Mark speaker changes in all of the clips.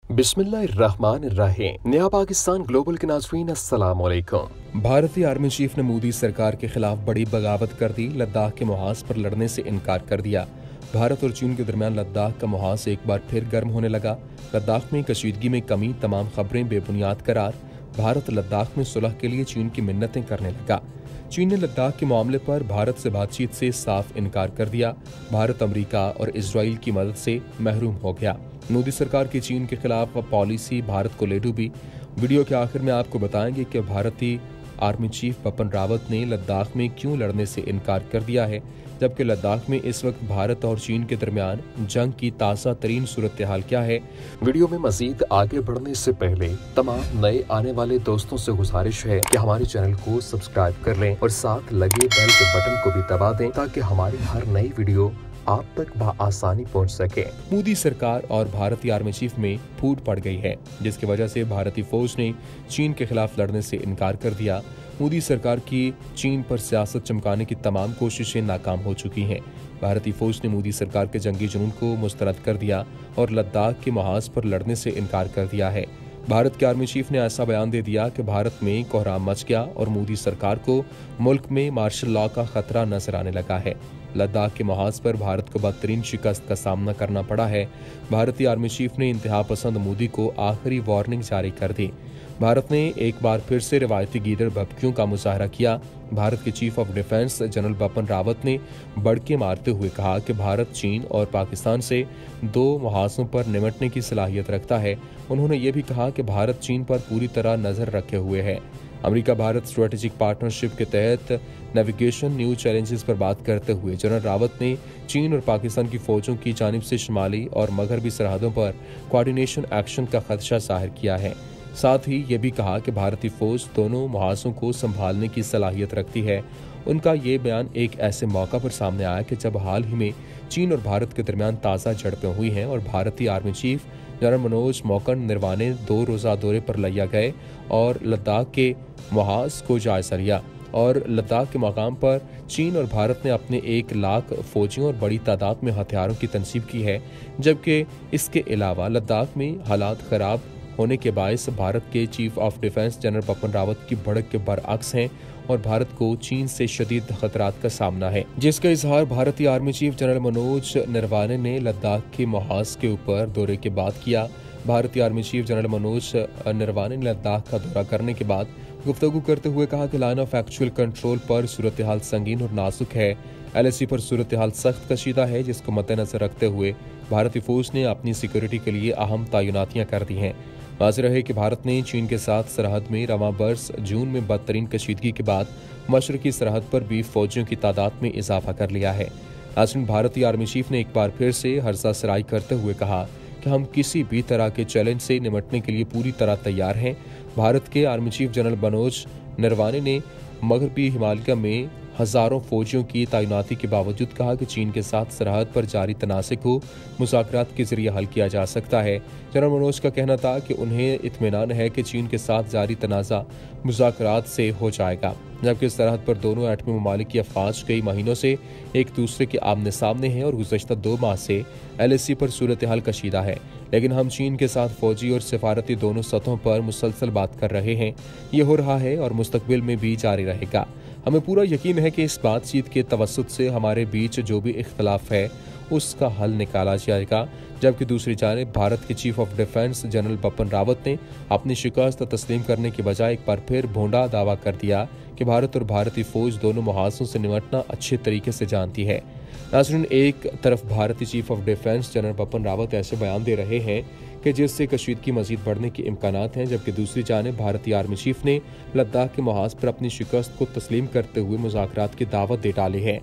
Speaker 1: बिस्मिल्लाहिर्रहमानिर्रहीम। नया पाकिस्तान ग्लोबल के नाज़रीन अस्सलाम वालेकुम।
Speaker 2: भारतीय आर्मी चीफ ने मोदी सरकार के खिलाफ बड़ी बगावत कर दी। लद्दाख के मुहाज पर लड़ने से इनकार कर दिया। भारत और चीन के दरमियान लद्दाख का मुहाज एक बार फिर गर्म होने लगा। लद्दाख में कशीदगी में कमी, तमाम खबरें बेबुनियाद करार। भारत लद्दाख में सुलह के लिए चीन की मिन्नतें करने लगा। चीन ने लद्दाख के मामले पर भारत से बातचीत से साफ इनकार कर दिया। भारत अमेरिका और इजराइल की मदद से महरूम हो गया। मोदी सरकार की चीन के खिलाफ पॉलिसी भारत को ले डूबी। वीडियो के आखिर में आपको बताएंगे कि भारतीय आर्मी चीफ बिपिन रावत ने लद्दाख में क्यों लड़ने से इनकार कर दिया है, जबकि लद्दाख में इस वक्त भारत और चीन के दरमियान जंग की ताज़ा तरीन सूरत हाल क्या है।
Speaker 1: वीडियो में मजीद आगे बढ़ने से पहले तमाम नए आने वाले दोस्तों से गुजारिश है कि हमारे चैनल को सब्सक्राइब कर लें और साथ लगे बेल के बटन को भी दबा दें ताकि हमारी हर नई वीडियो आप तक बआसानी पहुंच सके।
Speaker 2: मोदी सरकार और भारतीय आर्मी चीफ में फूट पड़ गई है, जिसकी वजह से भारतीय फौज ने चीन के खिलाफ लड़ने से इनकार कर दिया। मोदी सरकार की चीन पर सियासत चमकाने की तमाम कोशिशें नाकाम हो चुकी हैं। भारतीय फौज ने मोदी सरकार के जंगी जुनून को मुस्तरद कर दिया और लद्दाख के मुहाज पर लड़ने से इनकार कर दिया है। भारत के आर्मी चीफ ने ऐसा बयान दे दिया कि भारत में कोहराम मच गया और मोदी सरकार को मुल्क में मार्शल लॉ का खतरा नजर आने लगा है। लद्दाख के मुहाज पर भारत को बदतरीन शिकस्त का सामना करना पड़ा है। भारतीय आर्मी चीफ ने इंतहा पसंद मोदी को आखिरी वार्निंग जारी कर दी। भारत ने एक बार फिर से रिवायती गीदड़ भभकियों का मुजाहरा किया। भारत के chief of defence general Bipin Rawat ने बड़के मारते हुए कहा कि भारत चीन और पाकिस्तान से दो मुहाजों पर निपटने की सलाहियत रखता है। उन्होंने ये भी कहा कि भारत चीन पर पूरी तरह नजर रखे हुए है। अमेरिका भारत स्ट्रेटेजिक पार्टनरशिप के तहत नेविगेशन न्यू चैलेंजेस पर बात करते हुए जनरल रावत ने चीन और पाकिस्तान की फौजों की जानिब से शुमाली और मगरबी सरहदों पर कोऑर्डिनेशन एक्शन का खदशा जाहिर किया है। साथ ही ये भी कहा कि भारतीय फौज दोनों मुहाजों को संभालने की सलाहियत रखती है। उनका ये बयान एक ऐसे मौका पर सामने आया कि जब हाल ही में चीन और भारत के दरमियान ताज़ा झड़पें हुई हैं और भारतीय army chief general Manoj Mukund Naravane 2 रोज़ा दौरे पर लिया गए और लद्दाख के मुहाज को जायजा लिया। और लद्दाख के मकाम पर चीन और भारत ने अपने 1 लाख फौजियों और बड़ी तादाद में हथियारों की तनसीब की है, जबकि इसके अलावा लद्दाख में हालात खराब होने के बायस भारत के chief of defence general Bipin Rawat की भड़क के बरअक्स हैं और भारत को चीन से शदीद खतरात का सामना है, जिसका इजहार भारतीय army chief general Manoj Naravane ने लद्दाख के मुहाज के ऊपर दौरे के बाद किया। भारतीय army chief general Manoj Naravane ने लद्दाख का दौरा करने के बाद गुफ्तगू करते हुए कहा कि लाइन ऑफ एक्चुअल कंट्रोल पर सूरत हाल संगीन और नाजुक है। LAC पर सूरत हाल सख्त कशीदा है, जिसको मद्देनजर रखते हुए भारतीय फौज ने अपनी सिक्योरिटी के लिए अहम तैनातियां कर दी हैं। वाज़ेह रहे कि भारत ने चीन के साथ सरहद में रवां बरस जून में बदतरीन कशीदगी के बाद मशरकी सरहद पर भी फौजियों की तादाद में इजाफा कर लिया है। नाज़रीन, भारतीय आर्मी चीफ ने एक बार फिर से हर्जा सराई करते हुए कहा कि हम किसी भी तरह के चैलेंज से निपटने के लिए पूरी तरह तैयार हैं। भारत के army chief general Manoj Naravane ने मगरबी हिमालय में हजारों फौजियों की तैनाती के बावजूद कहा कि चीन के साथ सरहद पर जारी तनाज़े को मुज़ाकरात के जरिए हल किया जा सकता है। जनरल मनोज का कहना था कि उन्हें इत्मीनान है कि चीन के साथ जारी तनाज़ा मुज़ाकरात से हो जाएगा, जबकि सरहद पर दोनों एटमी ममालिक की अफवाज कई महीनों से एक दूसरे के आमने सामने हैं और गुज़श्ता 2 माह से LAC पर सूरत हाल कशीदा है। लेकिन हम चीन के साथ फौजी और सिफारती दोनों सतहों पर मुसलसल बात कर रहे हैं। ये हो रहा है और मुस्तकबिल में भी जारी रहेगा। हमें पूरा यकीन है कि इस बातचीत के तवस्सुत से हमारे बीच जो भी इख्तलाफ है उसका हल निकाला जाएगा। जबकि दूसरी जानिब भारत के chief of defence general Bipin Rawat ने अपनी शिकस्त तस्लीम करने के बजाय एक बार फिर भोंडा दावा कर दिया कि भारत और भारतीय फौज दोनों मुहाजों से निपटना अच्छे तरीके से जानती है। नाज़रीन, एक तरफ भारतीय chief of defence general Bipin Rawat ऐसे बयान दे रहे हैं कि जिससे कशीदगी मजीद बढ़ने के इम्कानात हैं, जबकि दूसरी जानिब भारतीय आर्मी चीफ ने लद्दाख के मुहाज पर अपनी शिकस्त को तस्लीम करते हुए मुज़ाकरात की दावत दे डाली है।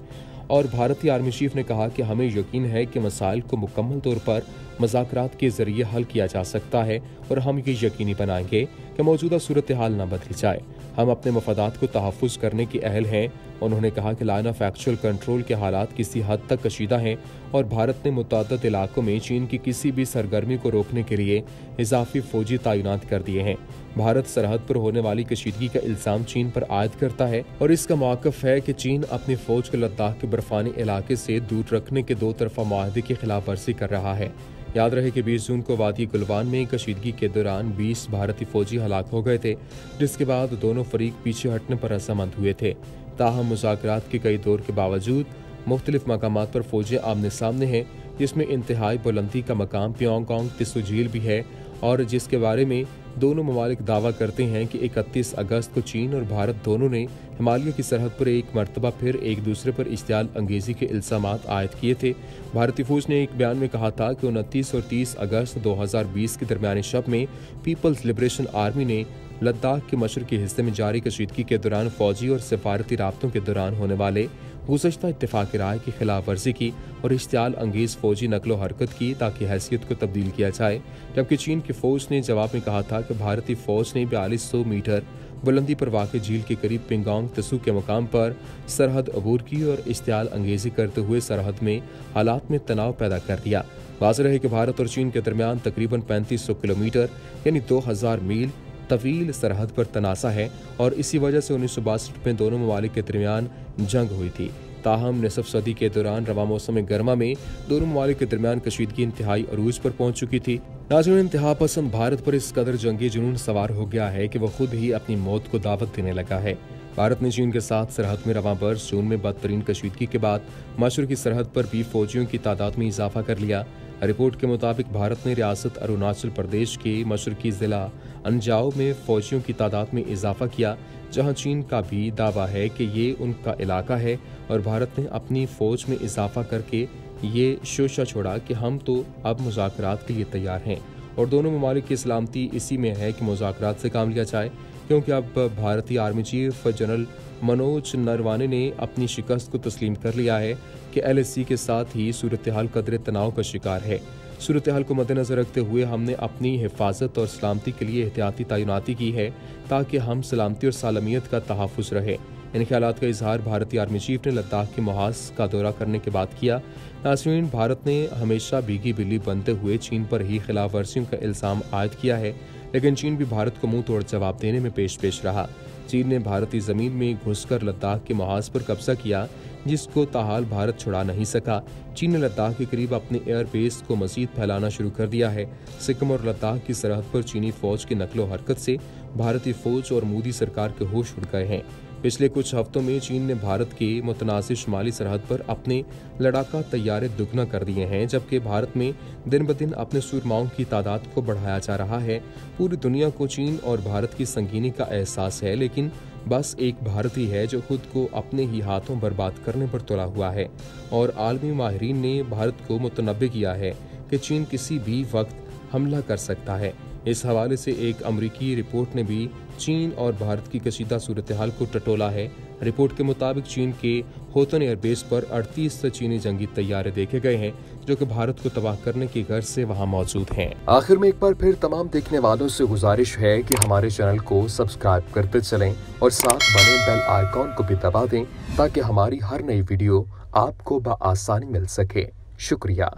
Speaker 2: और भारतीय आर्मी चीफ ने कहा कि हमें यकीन है कि मसाइल को मुकम्मल तौर पर मुज़ाकरात के जरिए हल किया जा सकता है और हम ये यकीनी बनाएंगे कि मौजूदा सूरत हाल न बदली जाए। हम अपने मफादात को तहफ़्फ़ुज़ करने की अहल हैं। उन्होंने कहा कि लाइन ऑफ एक्चुअल कंट्रोल के हालात किसी हद तक कशीदा हैं और भारत ने मुतअद्दिद इलाकों में चीन की किसी भी सरगर्मी को रोकने के लिए इजाफी फौजी तैनात कर दिए हैं। भारत सरहद पर होने वाली कशीदगी का इल्ज़ाम चीन पर आयद करता है और इसका मौक़िफ़ है कि चीन अपनी फौज को लद्दाख के बर्फानी इलाके से दूर रखने के 2 तरफ़ा मुआहदे की खिलाफ वर्जी कर रहा है। याद रहे कि 20 जून को वादी गुलवान में कशीदगी के दौरान 20 भारतीय फौजी हलाक हो गए थे, जिसके बाद दोनों फरीक पीछे हटने पर रजामंद हुए थे। ताहम मुज़ाकरात के कई दौर के बावजूद मुख्तलिफ मकामात पर फौजें आमने सामने हैं, जिसमें इंतहाई बुलंदी का मकाम प्योंगयांग त्सु झील भी है और जिसके बारे में दोनों ममालिक दावा करते हैं कि 31 अगस्त को चीन और भारत दोनों ने हिमालय की सरहद पर एक मरतबा फिर एक दूसरे पर इश्तियाल अंगेजी के इल्जामात आयद किए थे। भारतीय फौज ने एक बयान में कहा था कि 29 और 30 अगस्त 2020 के दरमियानी शब में पीपल्स लिबरेशन आर्मी ने लद्दाख के मशरकी हिस्से में जारी कशीदगी के दौरान फौजी और सफारती राब्तों के दौरान होने वाले गुज़श्ता इत्तेफाक राय की खिलाफ वर्जी की और इश्तियाल अंगेज फौजी नकलो हरकत की ताकि हैसियत को तब्दील किया जाए, जबकि चीन की फौज ने जवाब में कहा था कि भारतीय फौज ने 4200 मीटर बुलंदी पर वाक़ झील के करीब पिंगोंग त्सु के मुकाम पर सरहद अबूर की और इश्तियाल अंगेजी करते हुए सरहद में हालात में तनाव पैदा कर दिया। वाज़ेह है कि भारत और चीन के दरमियान तकरीबन 3500 किलोमीटर यानी 2000 मील तवील सरहद पर तनासा है और इसी वजह से 1962 में दोनों ममालिक के दरमियान जंग हुई थी। ताहम निसफ सदी के दौरान रवा मौसम गर्मा में दोनों ममालिक के दरमियान कशीदगी इंतहाई अरूज पर पहुंच चुकी थी। नाज़रीन, इंतहा पसंद भारत पर इस कदर जंगी जुनून सवार हो गया है कि वह खुद ही अपनी मौत को दावत देने लगा है। भारत ने चीन के साथ सरहद में रवा बरस जून में बदतरीन कशीदगी के बाद मशरकी सरहद पर भी फौजियों की तादाद में इजाफा कर लिया। रिपोर्ट के मुताबिक भारत ने रियासत अरुणाचल प्रदेश के मशरकी जिला अंजाव में फौजियों की तादाद में इजाफा किया, जहां चीन का भी दावा है कि ये उनका इलाका है और भारत ने अपनी फौज में इजाफा करके ये शोशा छोड़ा कि हम तो अब मुज़ाकरात के लिए तैयार हैं और दोनों ममालिक की सलामती इसी में है कि मुज़ाकरात से काम लिया जाए, क्योंकि अब भारतीय army chief general Manoj Naravane ने अपनी शिकस्त को तस्लीम कर लिया है कि LAC के साथ ही सूरत हाल कदरे तनाव का शिकार है। सूरत हाल को मद्देनजर रखते हुए हमने अपनी हिफाजत और सलामती के लिए एहतियाती तैनाती की है ताकि हम सलामती और सालमियत का तहफ़्फ़ुज़ रहे। इन ख्यालात का इजहार भारतीय आर्मी चीफ ने लद्दाख के मुहाज का दौरा करने के बाद किया। नाज़रीन, भारत ने हमेशा भीगी बिल्ली बनते हुए चीन पर ही खिलाफ वर्जियों का इल्ज़ाम आयद किया है, लेकिन चीन भी भारत को मुंह तोड़ जवाब देने में पेश रहा। चीन ने भारतीय जमीन में घुसकर लद्दाख के मुहाज पर कब्जा किया, जिसको ताहाल भारत छुड़ा नहीं सका। चीन ने लद्दाख के करीब अपने एयर बेस को मजीद फैलाना शुरू कर दिया है। सिक्किम और लद्दाख की सरहद पर चीनी फौज की नकलो हरकत से भारतीय फौज और मोदी सरकार के होश उड़ गए हैं। पिछले कुछ हफ्तों में चीन ने भारत के मुतनाज़िर शुमाली सरहद पर अपने लड़ाका तैयारे दुगना कर दिए हैं, जबकि भारत में दिन ब दिन अपने सूरमाओं की तादाद को बढ़ाया जा रहा है। पूरी दुनिया को चीन और भारत की संगीनी का एहसास है, लेकिन बस एक भारतीय है जो खुद को अपने ही हाथों बर्बाद करने पर तुला हुआ है और आलमी माहिरीन ने भारत को मुतनब्बे किया है कि चीन किसी भी वक्त हमला कर सकता है। इस हवाले से एक अमरीकी रिपोर्ट ने भी चीन और भारत की कशीदा सूरत हाल को टटोला है। रिपोर्ट के मुताबिक चीन के होतन एयरबेस पर 38 चीनी जंगी तैयारे देखे गए हैं जो कि भारत को तबाह करने की गर्ज से वहां मौजूद हैं।
Speaker 1: आखिर में एक बार फिर तमाम देखने वालों से गुजारिश है कि हमारे चैनल को सब्सक्राइब करते चलें और साथ बने बेल आइकॉन को भी दबा दें ताकि हमारी हर नई वीडियो आपको बआसानी मिल सके। शुक्रिया।